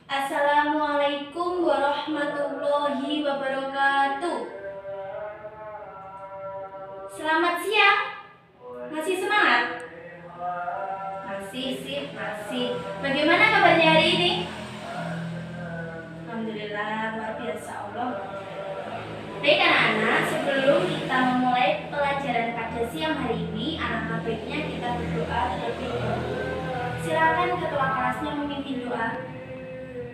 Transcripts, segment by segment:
Assalamualaikum warahmatullahi wabarakatuh. Selamat siang. Masih semangat? Masih sih, masih. Bagaimana kabarnya hari ini? Alhamdulillah, luar biasa Allah. Baik anak-anak, sebelum kita memulai pelajaran pada siang hari ini, alangkah baiknya kita berdoa terlebih dahulu. Silakan ketua kelasnya memimpin doa.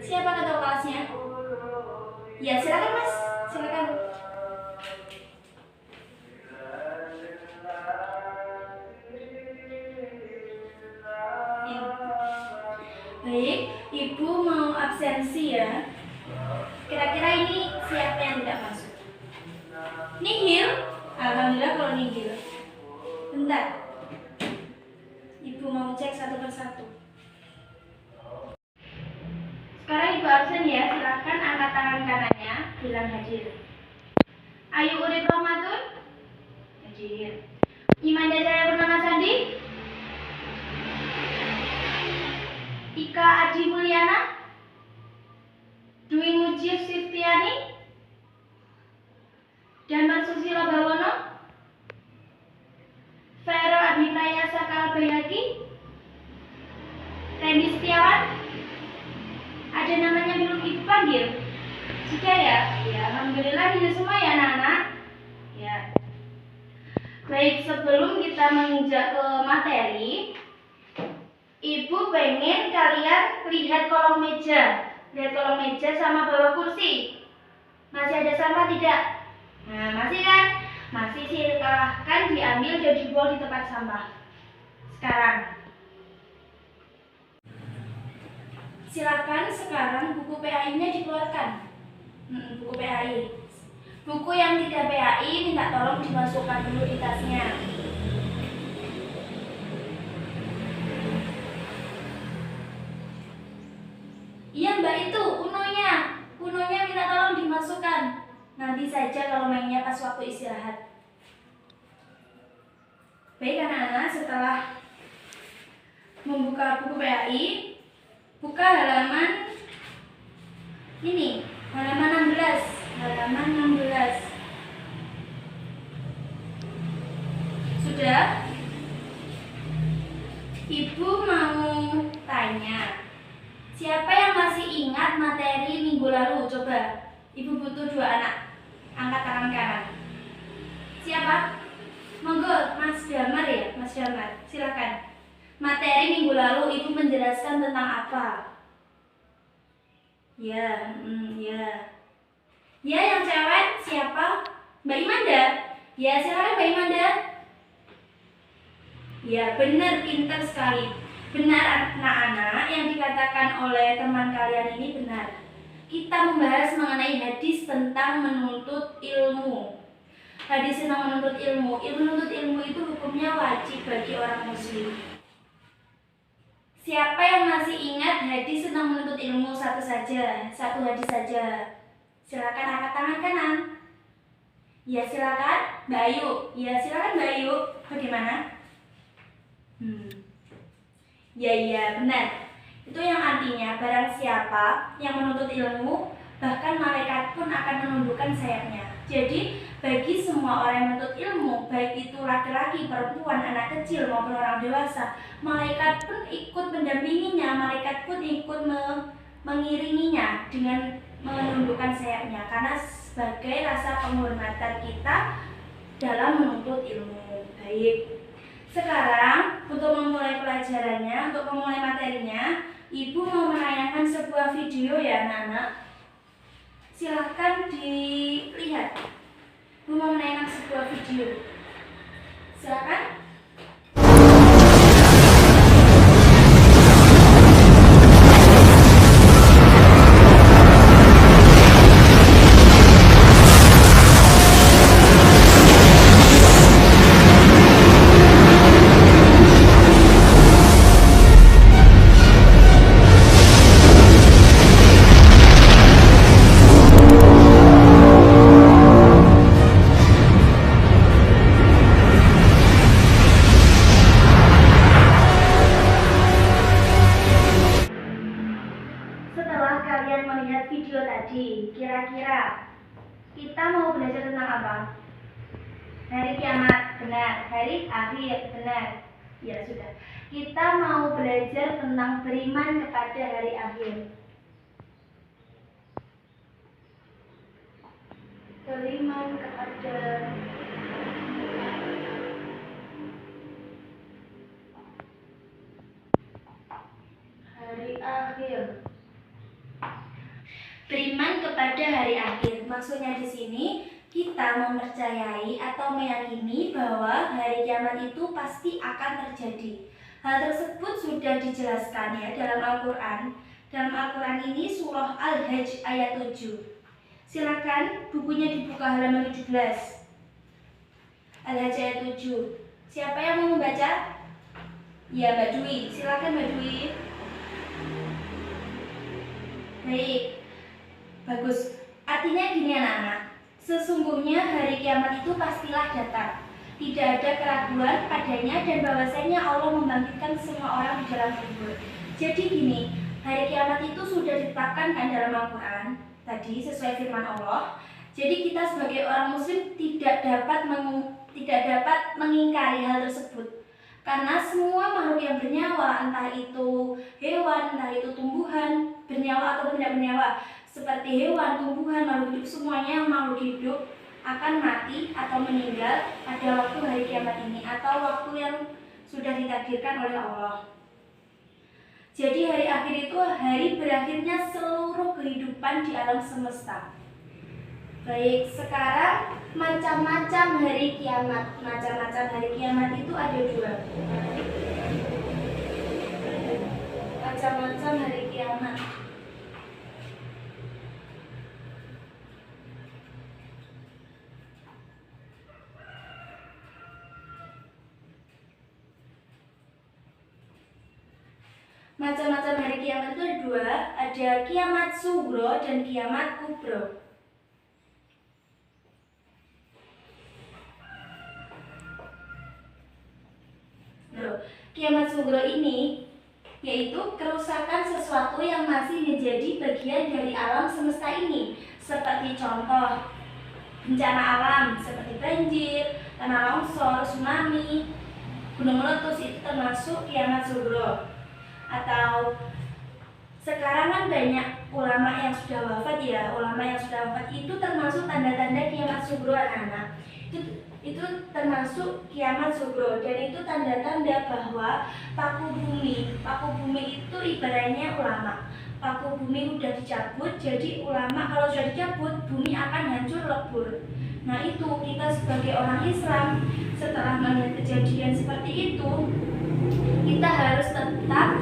Siapa ketua kelasnya? Ya, silakan Mas. Silakan. Baik, Ibu mau absensi ya. Kira-kira ini siapa yang tidak masuk? Nihil? Alhamdulillah kalau nihil. Bentar. Ibu mau cek satu persatu. Sekarang Ibu absen ya, silakan angkat tangan kanannya, bilang hadir. Ayu Urip Rahmatun? Hadir. Imanda Jaya Purnama Sandi? Ika Adi Mulyana? Dwi Mujib Siftiani? Damar Susilo Bawono? Vero Abipraya Sakal Bayaki? Randy Setiawan? Ada namanya belum Ibu panggil? Sudah ya? Ya, alhamdulillah ini semua ya anak-anak. Ya. Baik, sebelum kita menginjak ke materi, Ibu pengen kalian lihat kolong meja. Lihat kolong meja sama bawah kursi. Masih ada sampah tidak? Nah, masih kan? Masih, silahkan diambil dan dibuang di tempat sampah. Sekarang. Silakan sekarang buku PAI-nya dikeluarkan. Buku PAI. Buku yang tidak PAI minta tolong dimasukkan dulu di tasnya. Iya Mbak, itu unonya. Unonya minta tolong dimasukkan. Nanti saja kalau mainnya pas waktu istirahat. Baik anak-anak, setelah membuka buku PAI, buka halaman ini, halaman 16. Halaman 16. Sudah? Ibu mau tanya, siapa yang masih ingat materi minggu lalu? Coba, Ibu butuh 2 anak. Angkat tangan kanan. Siapa? Monggo, Mas Damar ya, Mas Damar. Silakan. Materi minggu lalu Ibu menjelaskan tentang apa? Ya, ya yang cewek siapa? Mbak Imanda. Ya, silakan Mbak Imanda. Ya, benar, pintar sekali. Benar anak-anak, yang dikatakan oleh teman kalian ini benar. Kita membahas mengenai hadis tentang menuntut ilmu. Hadis tentang menuntut ilmu. Menuntut ilmu itu hukumnya wajib bagi orang muslim. Siapa yang masih ingat hadis tentang menuntut ilmu? Satu saja, satu hadis saja. Silakan angkat tangan kanan. Ya, silakan Mbak Ayu. Ya, silakan Mbak Ayu. Bagaimana? Ya, benar. Itu yang artinya barang siapa yang menuntut ilmu, bahkan malaikat pun akan menundukkan sayapnya. Jadi bagi semua orang yang menuntut ilmu, baik itu laki-laki, perempuan, anak kecil maupun orang dewasa, malaikat pun ikut mendampinginya, malaikat pun ikut mengiringinya dengan menundukkan sayapnya, karena sebagai rasa penghormatan kita dalam menuntut ilmu. Baik. Sekarang untuk memulai pelajarannya, untuk memulai materinya, Ibu mau menayangkan sebuah video ya anak-anak. Silahkan dilihat. Ibu mau menayangkan sebuah video. Silahkan. Kita mau belajar tentang apa? Hari kiamat, benar. Hari akhir, benar. Ya sudah. Kita mau belajar tentang beriman kepada hari akhir. Beriman kepada hari akhir. Beriman kepada hari akhir. Maksudnya di sini kita mempercayai atau meyakini bahwa hari kiamat itu pasti akan terjadi. Hal tersebut sudah dijelaskan ya dalam Al-Quran. Dalam Al-Quran ini surah Al-Hajj ayat 7. Silakan bukunya dibuka halaman 17. Al-Hajj ayat 7. Siapa yang mau membaca? Ya, Mbak Dwi. Silakan Mbak Dwi. Baik. Bagus. Artinya gini anak-anak. Sesungguhnya hari kiamat itu pastilah datang. Tidak ada keraguan padanya dan bahwasanya Allah membangkitkan semua orang di dalam kubur. Jadi gini, hari kiamat itu sudah ditetapkan kan dalam Al-Quran tadi sesuai firman Allah. Jadi kita sebagai orang muslim tidak dapat mengingkari hal tersebut. Karena semua makhluk yang bernyawa, entah itu hewan, entah itu tumbuhan, bernyawa atau tidak bernyawa, seperti hewan, tumbuhan, makhluk hidup, semuanya makhluk hidup akan mati atau meninggal pada waktu hari kiamat ini atau waktu yang sudah ditakdirkan oleh Allah. Jadi hari akhir itu hari berakhirnya seluruh kehidupan di alam semesta. Baik, sekarang macam-macam hari kiamat. Macam-macam hari kiamat itu ada 2. Macam-macam hari kiamat. Macam-macam hari kiamat itu ada 2, ada kiamat sugro dan kiamat kubro. Kiamat sugro ini yaitu kerusakan sesuatu yang masih menjadi bagian dari alam semesta ini, seperti contoh bencana alam seperti banjir, tanah longsor, tsunami, gunung meletus, itu termasuk kiamat sugro. Atau sekarang kan banyak ulama yang sudah wafat ya, ulama yang sudah wafat itu termasuk tanda-tanda kiamat sugro anak-anak. Itu termasuk kiamat sugro dan itu tanda-tanda bahwa paku bumi itu ibaratnya ulama. Paku bumi udah dicabut, jadi ulama kalau sudah dicabut bumi akan hancur lebur. Nah itu kita sebagai orang Islam setelah melihat kejadian seperti itu, kita harus tetap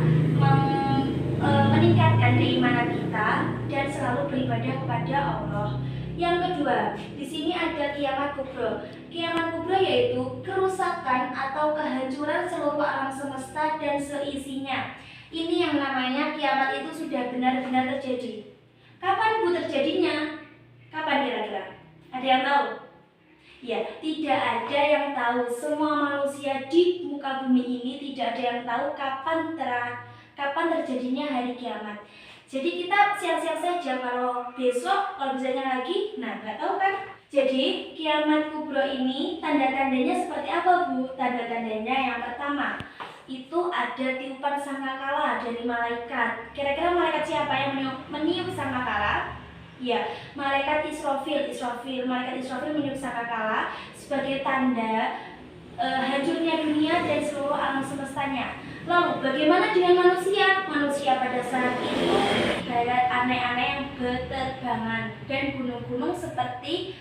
meningkatkan keimanan kita dan selalu beribadah kepada Allah. Yang kedua, di sini ada kiamat kubro. Kiamat kubro yaitu kerusakan atau kehancuran seluruh alam semesta dan seisinya. Ini yang namanya kiamat itu sudah benar-benar terjadi. Kapan Bu terjadinya? Kapan kira-kira? Ada yang tahu? Ya, tidak ada yang tahu. Semua manusia di muka bumi ini tidak ada yang tahu kapan terjadinya hari kiamat. Jadi kita siang-siang saja kalau besok, kalau bisanya lagi, nah nggak tahu kan. Jadi kiamat kubro ini tanda-tandanya seperti apa Bu? Tanda-tandanya yang pertama itu ada tiupan sangkakala dari malaikat. Kira-kira malaikat siapa yang meniup sangkakala? Ya, malaikat Israfil. Malaikat Israfil meniup sangkakala sebagai tanda hancurnya dunia dan seluruh alam semestanya. Lalu bagaimana dengan manusia? Manusia pada saat itu darat aneh-aneh yang berterbangan dan gunung-gunung seperti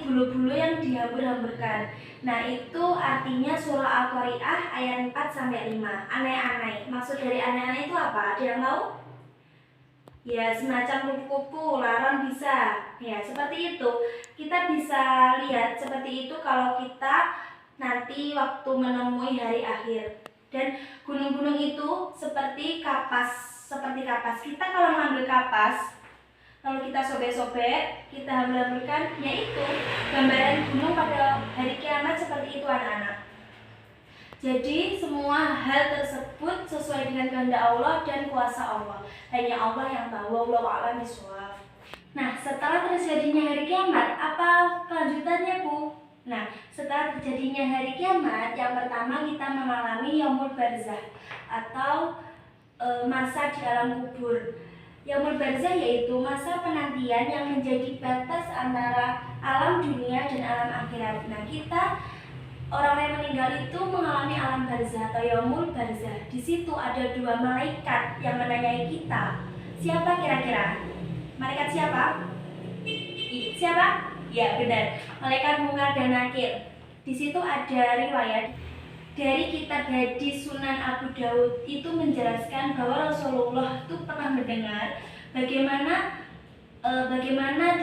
bulu-bulu yang dihambur-hamburkan. Nah itu artinya surah Al-Qari'ah ayat 4-5. Aneh-aneh. Maksud dari aneh-aneh itu apa? Ada yang tahu? Ya semacam kupu-kupu, laron bisa. Ya seperti itu. Kita bisa lihat seperti itu kalau kita nanti waktu menemui hari akhir. Dan gunung-gunung itu seperti kapas. Kita kalau mengambil kapas, lalu kita sobek-sobek, kita hambar-hamburkan, yaitu gambaran gunung pada hari kiamat seperti itu anak-anak. Jadi semua hal tersebut sesuai dengan kehendak Allah dan kuasa Allah. Hanya Allah yang tahu. Wallahu a'lam bishawab. Nah, setelah terjadinya hari kiamat, apa kelanjutannya, Bu? Nah, setelah terjadinya hari kiamat, yang pertama kita mengalami yaumul barzah atau masa di alam kubur. Yaumul barzah yaitu masa penantian yang menjadi batas antara alam dunia dan alam akhirat. Nah, kita orang yang meninggal itu mengalami alam barzah atau yaumul barzah. Di situ ada dua malaikat yang menanyai kita. Siapa kira-kira? Malaikat siapa? Siapa? Ya, benar. Malaikat Munkar dan Nakir. Di situ ada riwayat dari kitab hadis Sunan Abu Daud itu menjelaskan bahwa Rasulullah itu pernah mendengar bagaimana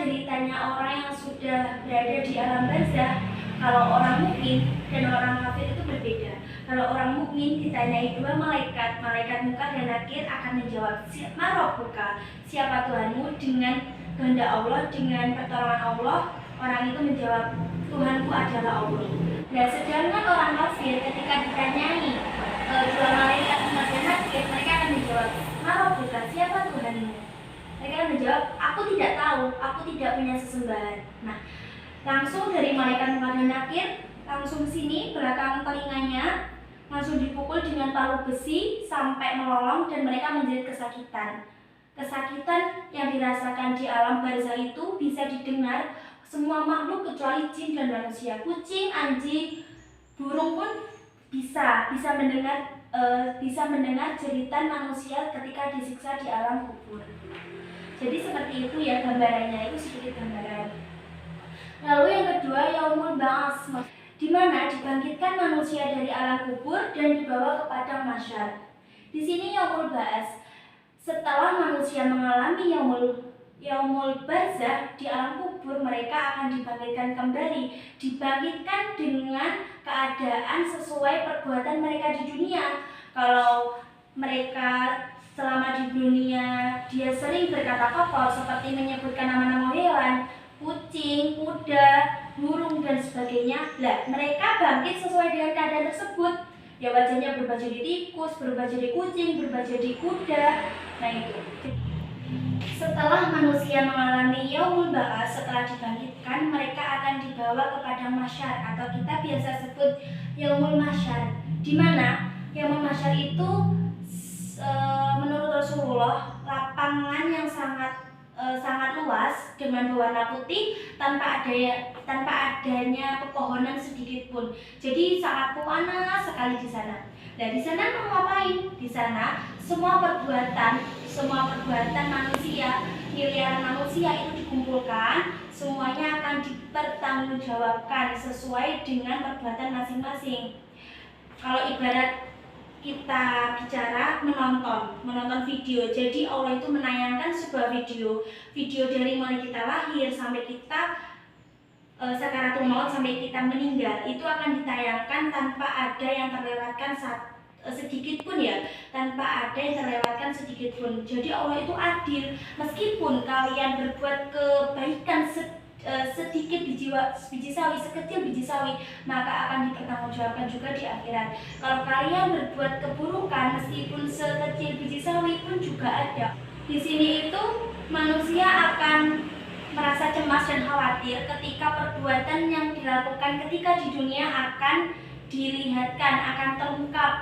deritanya orang yang sudah berada di alam barzah. Kalau orang mukmin dan orang kafir itu berbeda. Kalau orang mukmin ditanyai dua malaikat, malaikat Munkar dan Nakir akan menjawab, "Ma Rabbuka?" Siapa Tuhanmu? Dengan kehendak Allah, dengan pertolongan Allah, orang itu menjawab, "Tuhanku adalah Allah." Nah, sedangkan orang kafir ketika ditanyai dua malaikat Munkar dan Nakir, mereka akan menjawab, "Ma Rabbuka?" Siapa Tuhanmu? Mereka akan menjawab, "Aku tidak tahu, aku tidak punya sesembahan." Nah, langsung dari malaikat Munkar dan Nakir langsung sini belakang telinganya langsung dipukul dengan palu besi sampai melolong dan mereka menjerit kesakitan. Kesakitan yang dirasakan di alam barzah itu bisa didengar semua makhluk kecuali jin dan manusia. Kucing, anjing, burung pun bisa mendengar jeritan manusia ketika disiksa di alam kubur. Jadi seperti itu ya gambarannya, itu sedikit gambaran. Lalu yang kedua, yaumul ba'ats, di mana dibangkitkan manusia dari alam kubur dan dibawa ke padang mahsyar. Di sini yaumul ba'ats, setelah manusia mengalami yaumul barzah di alam kubur, mereka akan dibangkitkan kembali, dibangkitkan dengan keadaan sesuai perbuatan mereka di dunia. Kalau mereka selama di dunia dia sering berkata kotor seperti menyebutkan nama-nama hewan, kucing, kuda, burung dan sebagainya. Lah, mereka bangkit sesuai dengan keadaan tersebut. Ya wajahnya berubah jadi tikus, berubah jadi kucing, berubah jadi kuda. Nah itu. Setelah manusia mengalami yaumul ba'ats, setelah dibangkitkan, mereka akan dibawa ke padang mahsyar atau kita biasa sebut yaumul mahsyar. Di mana yaumul mahsyar itu menurut Rasulullah lapangan yang sangat luas dengan berwarna putih tanpa adanya pepohonan sedikit pun. Jadi sangat panas sekali di sana. Nah, di sana mau ngapain? Di sana semua perbuatan manusia, miliaran manusia itu dikumpulkan, semuanya akan dipertanggungjawabkan sesuai dengan perbuatan masing-masing. Kalau ibarat kita bicara menonton video. Jadi Allah itu menayangkan sebuah video dari mulai kita lahir sampai kita sakaratul maut sampai kita meninggal, itu akan ditayangkan tanpa ada yang terlewatkan sedikit pun ya, tanpa ada yang terlewatkan sedikit pun. Jadi Allah itu adil, meskipun kalian berbuat kebaikan sedikit biji sawi, sekecil biji sawi, maka akan dipertanggungjawabkan juga di akhirat. Kalau kalian berbuat keburukan meskipun sekecil biji sawi pun juga ada. Di sini itu manusia akan merasa cemas dan khawatir ketika perbuatan yang dilakukan ketika di dunia akan dilihatkan, akan terungkap.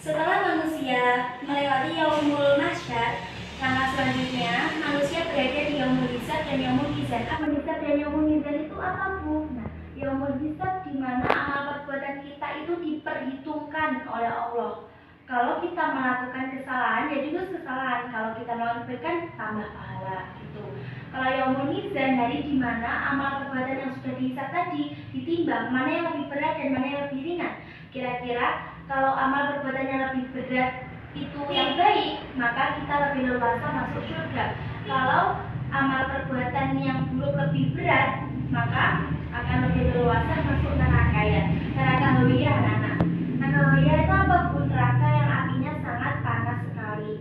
Setelah manusia melewati yaumul mahsyar, langkah selanjutnya manusia berada di yaumul hisab dan yaumul mizan. Apa hisab dan yaumul mizan itu apa, Bu? Nah, yaumul hisab di mana amal perbuatan kita itu diperhitungkan oleh Allah. Kalau kita melakukan kesalahan, ya juga kesalahan. Kalau kita melakukan kebaikan, tambah pahala gitu. Kalau yaumul mizan, hari di mana amal perbuatan yang sudah dihisab tadi ditimbang, mana yang lebih berat dan mana yang lebih ringan. Kira-kira kalau amal perbuatan yang lebih berat itu yang baik, maka kita lebih leluasa masuk surga. Kalau amal perbuatan yang buruk lebih berat, maka akan lebih leluasa masuk neraka ya. Neraka hawiyah, anak-anak. Neraka hawiyah itu apa, Bu? Neraka yang apinya sangat panas sekali.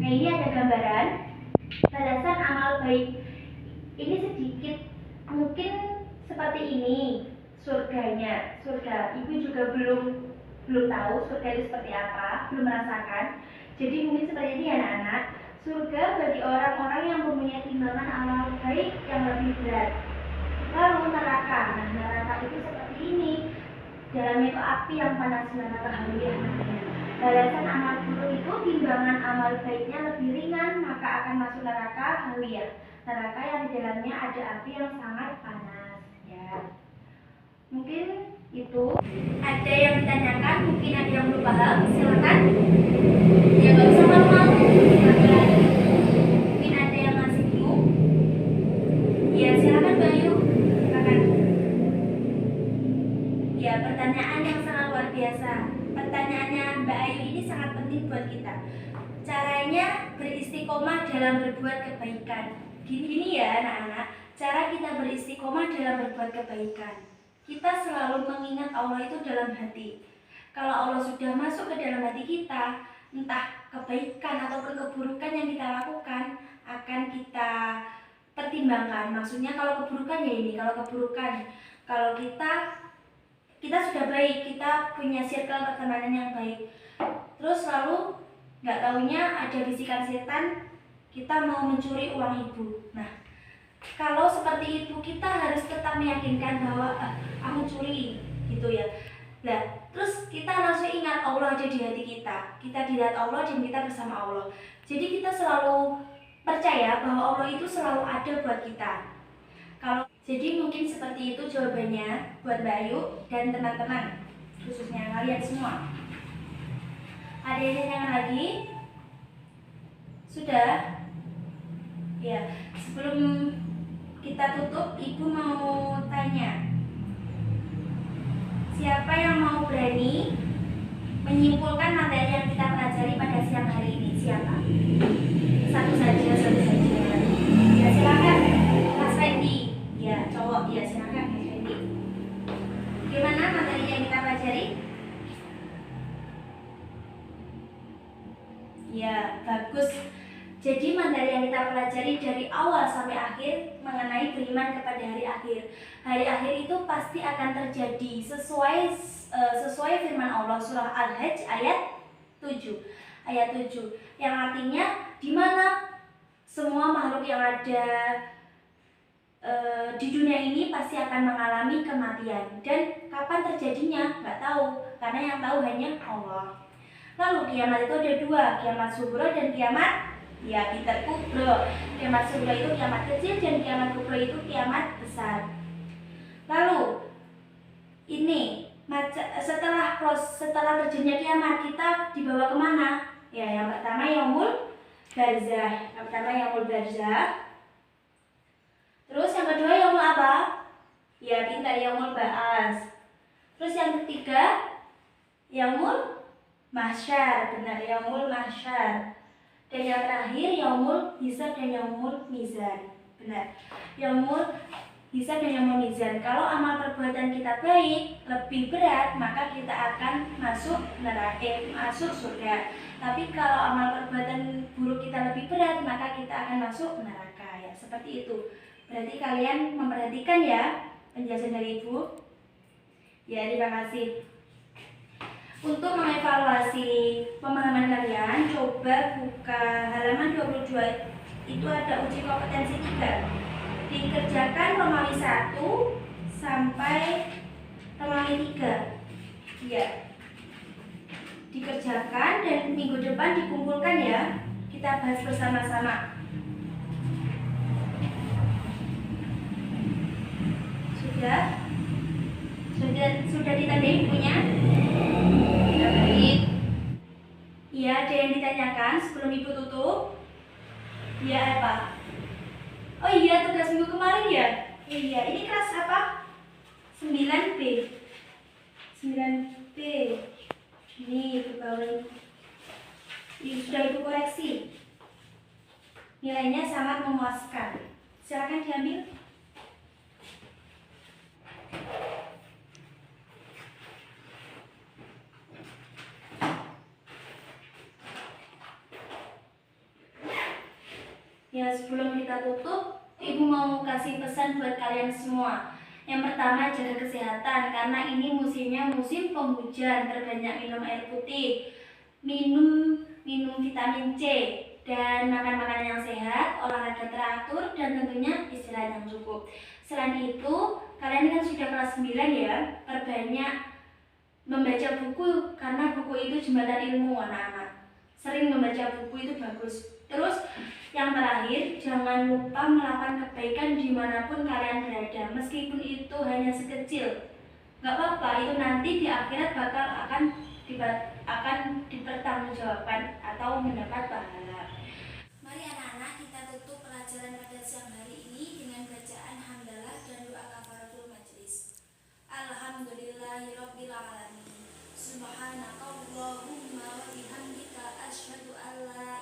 Nah, ini ada gambaran balasan amal baik. Ini sedikit mungkin seperti ini surganya. Surga, Ibu juga belum tahu surga itu seperti apa, belum merasakan. Jadi mungkin seperti ini anak-anak. Surga bagi orang-orang yang mempunyai timbangan amal baik yang lebih berat. Lalu neraka. Nah, neraka itu seperti ini. Dalamnya itu api yang panas, neraka hawiyah namanya. Balasan amal buruk itu timbangan amal baiknya lebih ringan, maka akan masuk neraka hawiyah. Neraka yang di dalamnya ada api yang sangat panas. Ya. Mungkin itu ada yang ditanyakan, mungkin ada yang belum paham, silakan. Ya nggak usah malu-malu, silakan. Mungkin ada yang masih bingung. Ya silakan Bayu, silakan. Ya, pertanyaan yang sangat luar biasa. Pertanyaannya Mbak Ayu ini sangat penting buat kita. Caranya beristiqomah dalam berbuat kebaikan. Gini ya anak-anak, cara kita beristiqomah dalam berbuat kebaikan. Kita selalu mengingat Allah itu dalam hati. Kalau Allah sudah masuk ke dalam hati kita, entah kebaikan ataupun keburukan yang kita lakukan akan kita pertimbangkan. Maksudnya kalau keburukan ya ini, kalau keburukan, kalau kita sudah baik, kita punya circle pertemanan yang baik, terus lalu nggak taunya ada bisikan setan, kita mau mencuri uang ibu. Nah, kalau seperti itu kita harus tetap meyakinkan bahwa aku curi gitu ya. Nah, terus kita langsung ingat Allah ada di hati kita. Kita dilihat Allah dan kita bersama Allah. Jadi kita selalu percaya bahwa Allah itu selalu ada buat kita. Jadi mungkin seperti itu jawabannya buat Mbak Ayu dan teman-teman, khususnya kalian semua. Ada yang tanyakan lagi? Sudah? Ya, sebelum kita tutup, Ibu mau tanya, siapa yang mau berani menyimpulkan materi yang kita pelajari pada siang hari ini? Siapa? Satu saja. Ya silakan, Mas Fendi. Ya cowok, ya silakan Mas Fendi. Gimana materi yang kita pelajari? Ya bagus. Jadi materi yang kita pelajari dari awal sampai akhir mengenai beriman kepada hari akhir. Hari akhir itu pasti akan terjadi sesuai firman Allah surah Al-Hajj ayat 7. Ayat 7 yang artinya di mana semua makhluk yang ada di dunia ini pasti akan mengalami kematian, dan kapan terjadinya nggak tahu, karena yang tahu hanya Allah. Lalu kiamat itu ada dua, kiamat sughra dan kiamat Peter kubro. Kiamat sughra itu kiamat kecil dan kiamat kubro itu kiamat besar. Lalu ini setelah terjadinya kiamat kita dibawa kemana? Ya, yang pertama yaumul barzah. Terus yang kedua yaumul apa? Ya, pintar, yaumul ba'as. Terus yang ketiga yaumul mahsyar. Benar, yaumul mahsyar. Dan yang terakhir yaumul hisab dan yaumul mizan. Benar, yaumul hisab dan yaumul mizan. Kalau amal perbuatan kita baik lebih berat, maka kita akan masuk surga. Tapi kalau amal perbuatan buruk kita lebih berat, maka kita akan masuk neraka. Ya, seperti itu. Berarti kalian memperhatikan ya penjelasan dari Ibu. Ya, terima kasih. Untuk mengevaluasi pemahaman kalian, coba buka halaman 22. Itu ada uji kompetensi 3. Dikerjakan Romawi 1 sampai Romawi 3. Ya. Dikerjakan dan minggu depan dikumpulkan ya. Kita bahas bersama-sama. Sudah ditandai bukunya? Sudah, baik. Iya, ada yang ditanyakan sebelum Ibu tutup? Iya, apa? Oh iya, tugas minggu kemarin ya? Iya, ini kelas apa? 9B. 9B. Ini ke bawah. Ini sudah Ibu koreksi. Nilainya sangat memuaskan. Silakan diambil. Ya, sebelum kita tutup, Ibu mau kasih pesan buat kalian semua. Yang pertama, jaga kesehatan, karena ini musimnya musim penghujan. Terbanyak minum air putih, minum vitamin C, dan makan makanan yang sehat, olahraga teratur, dan tentunya istirahat yang cukup. Selain itu, kalian kan sudah kelas 9 ya, perbanyak membaca buku karena buku itu jembatan ilmu anak-anak. Sering membaca buku itu bagus. Terus yang terakhir, jangan lupa melakukan kebaikan dimanapun kalian berada, meskipun itu hanya sekecil. Gak apa-apa, itu nanti di akhirat akan dipertanggungjawabkan atau mendapat pahala. Mari anak-anak kita tutup pelajaran pada siang hari ini dengan bacaan hamdalah dan doa kafaratul majelis. Alhamdulillahirabbil alamin. Subhanakallahumma wa bihamdika asyhadu an la